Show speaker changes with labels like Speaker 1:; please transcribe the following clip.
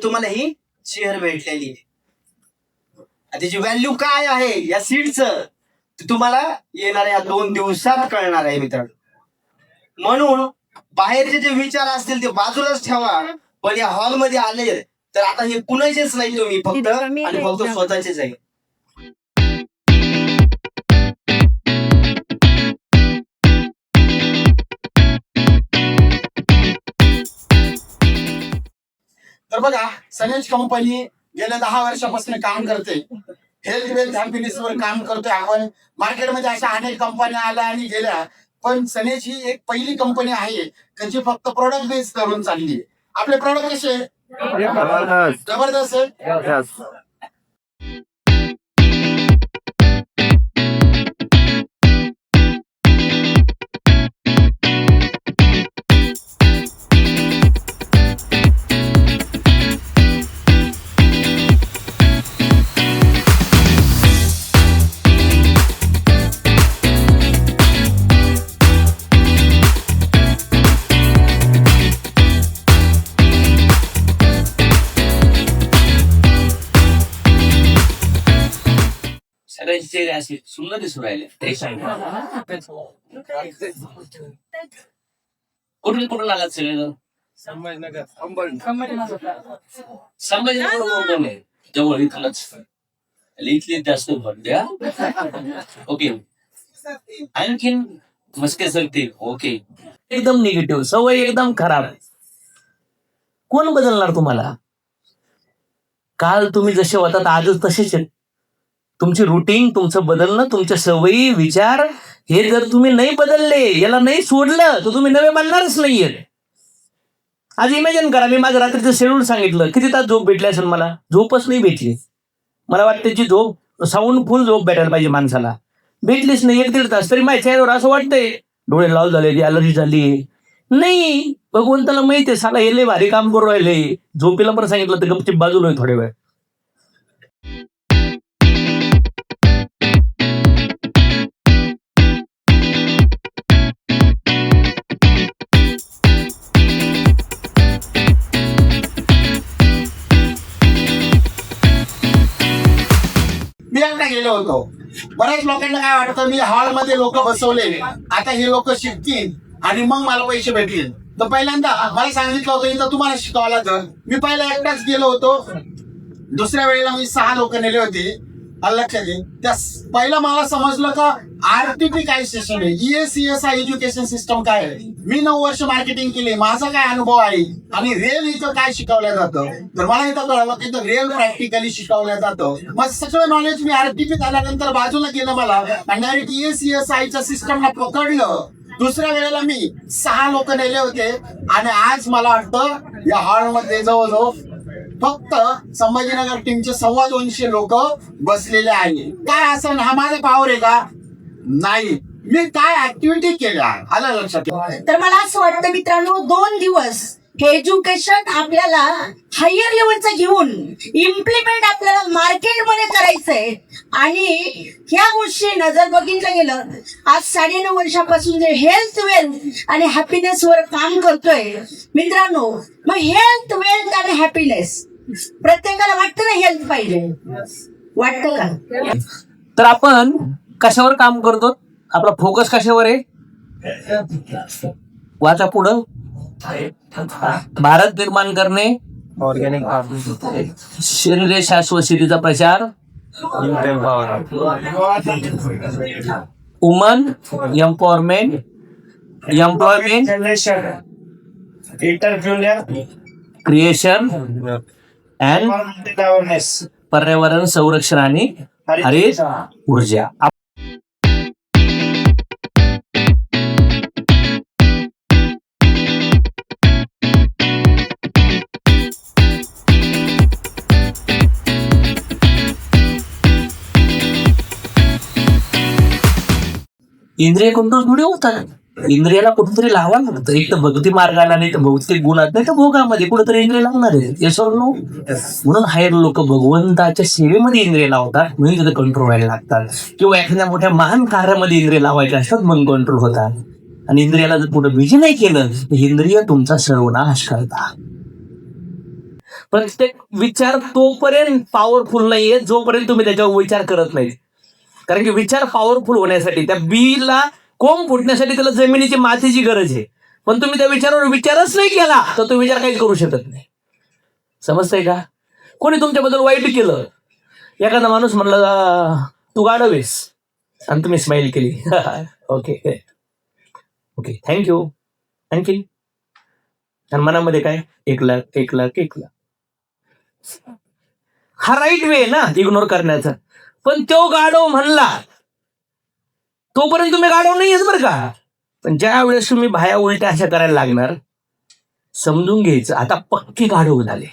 Speaker 1: तुम्हाला ही चेअर भेटलेली आहे. त्याची व्हॅल्यू काय आहे या सीटचं ते तुम्हाला येणाऱ्या 2 दिवसात कळणार आहे मित्रांनो. म्हणून बाहेरचे जे विचार असतील ते बाजूलाच ठेवा, पण या हॉलमध्ये आले तर आता हे कुणाचेच नाही, तुम्ही फक्त आणि फक्त स्वतःचेच आहे.
Speaker 2: तर बघा, सनेज कंपनी गेल्या 10 वर्षापासून काम करते, हेल्थ वेल्थ हॅपीनेस वर काम करतोय. आपण मार्केटमध्ये अशा अनेक कंपन्या आल्या आणि गेल्या, पण सनेज ही एक पहिली कंपनी आहे जी फक्त प्रोडक्ट बेस करून चालली आहे. आपले प्रोडक्ट कसे जबरदस्त आहे.
Speaker 3: सगळ्यांचे चेहरे असे सुंदर दिसून राहिले. कुठून कुठून आलात सगळे? संभाजीनगर जवळ इथलंच, इथले जास्त भर द्या. ओके, आणखीन मस्के सगते. ओके, एकदम निगेटिव्ह सवय, एकदम खराब. कोण बदलणार तुम्हाला? काल तुम्ही जसे होतात आजच तसेच आहेत. तुमची रुटीन, तुमचं बदलणं, तुमच्या सवयी, विचार हे जर तुम्ही नाही बदलले, याला नाही सोडलं, तर तुम्ही नवे बनणारच नाहीये. आज इमॅजिन करा, मी माझं रात्रीचं शेड्यूल सांगितलं, किती तास झोप भेटली असेल मला? झोपच नाही भेटली. मला वाटतं जी झोप साऊंड फुल झोप भेटायला पाहिजे माणसाला, भेटलीच नाही. 1-1.5 तास तरी माझ्या चेहऱ्यावर असं वाटतंय डोळे लाल झाले, अलर्जी झाली. नाही, भगवंताला माहिती आहे, साला हे लय भारी काम करू राहिले. झोपेला पण सांगितलं तर गपचिप बाजूला आहे थोडे वेळ.
Speaker 2: मी एकटा गेलो होतो. बऱ्याच लोकांना काय वाटतं, मी हॉलमध्ये लोक बसवले, आता हे लोक शिकतील आणि मग मला पैसे भेटतील. तर पहिल्यांदा मला सांगितलं होतं इथं तुम्हाला शिकवायला. तर मी पहिला एकटाच गेलो होतो. दुसऱ्या वेळेला मी 6 लोक नेले होते. लक्षात घे, त्या पहिला मला समजलं का आरटीपी काय सिस्टम आहे, ESCSI एज्युकेशन सिस्टम काय आहे. मी 9 वर्ष मार्केटिंग केली, माझा काय अनुभव आहे आणि रिअल इथं काय शिकवलं जातं. तर मला इथं कळलं की इथं रिअल प्रॅक्टिकली शिकवलं जातं. मग सगळं नॉलेज मी आरटीपी झाल्यानंतर बाजूला केलं मला, आणि डायरेक्ट ESCSIच्या सिस्टमला पकडलं. दुसऱ्या वेळेला मी 6 लोक नेले होते आणि आज मला वाटतं या हॉलमध्ये जवळजवळ फक्त संभाजीनगर टीमचे 250 लोक बसलेले आहे. काय असं हा माझा पावर आहे का? नाही. मी काय ऍक्टिव्हिटी केल्या आलं लक्षात.
Speaker 4: तर मला असं वाटतं मित्रांनो, 2 दिवस हे एज्युकेशन आपल्याला हायर लेवलचं घेऊन इम्प्लिमेंट आपल्याला मार्केटमध्ये करायचंय. आणि ह्या गोष्टीनं जर बघितलं गेलं, आज 9.5 वर्षापासून जे हेल्थ वेल्थ आणि हॅपीनेस वर काम करतोय मित्रांनो, मग हेल्थ वेल्थ आणि हॅपीनेस प्रत्येकाला वाटतं ना, हेल्थ पाहिजे, वाटतं का?
Speaker 3: तर आपण कशावर काम करतो? आपला फोकस कशावर आहे? वाचा पुढं. भारत निर्माण करणे,
Speaker 5: ऑर्गॅनिक फार्मिंग,
Speaker 3: सेंद्रिय शाश्वत शेतीचा प्रचार, woman empowerment, employment, creation and पर्यावरण संरक्षण आणि हरित ऊर्जा. इंद्रिय कंट्रोल थोडे होतात. इंद्रियाला कुठेतरी लावा लागतं. एक तर भक्ती मार्गाला, नाही तर भौतिक गुणात, नाही तर भोगामध्ये कुठेतरी इंद्रिय लावणार आहे. नो म्हणून हायर लोक भगवंताच्या सेवेमध्ये इंद्रिय लावतात, म्हणून तिथे कंट्रोल व्हायला लागतात. किंवा एखाद्या मोठ्या महान कार्यामध्ये इंद्रिय लावायचे असतात, मग कंट्रोल होतात. आणि इंद्रियाला जर पुढे बीज नाही केलं तर इंद्रिय तुमचा सर्वनाश करतात. प्रत्येक विचार तोपर्यंत पॉवरफुल नाहीये जोपर्यंत तुम्ही त्याच्यावर विचार करत नाही. कारण की विचार पॉवरफुल होण्यासाठी त्या बीला कोंब फुटण्यासाठी त्याला जमिनीची मातीची गरज आहे. पण तुम्ही त्या विचारावर विचारच नाही केला तर तो विचार काहीच करू शकत नाही. समजतंय का? कोणी तुमच्याबद्दल वाईट केलं, एखादा माणूस म्हणला तू गाढव आहेस आणि तुम्ही स्माइल केली ओके ओके थँक्यू आणखी, आणि मनामध्ये काय 1,00,000 1,00,000 1,00,000. हा राईट वे ना इग्नोर करण्याचा. पण तो गाढव म्हणला तोपर्यंत तुम्ही गाढव नाही बरं का. पण ज्या वेळेस तुम्ही भाया उलट्या अशा करायला लागणार समजून घ्यायचं आता पक्की गाढव झाले.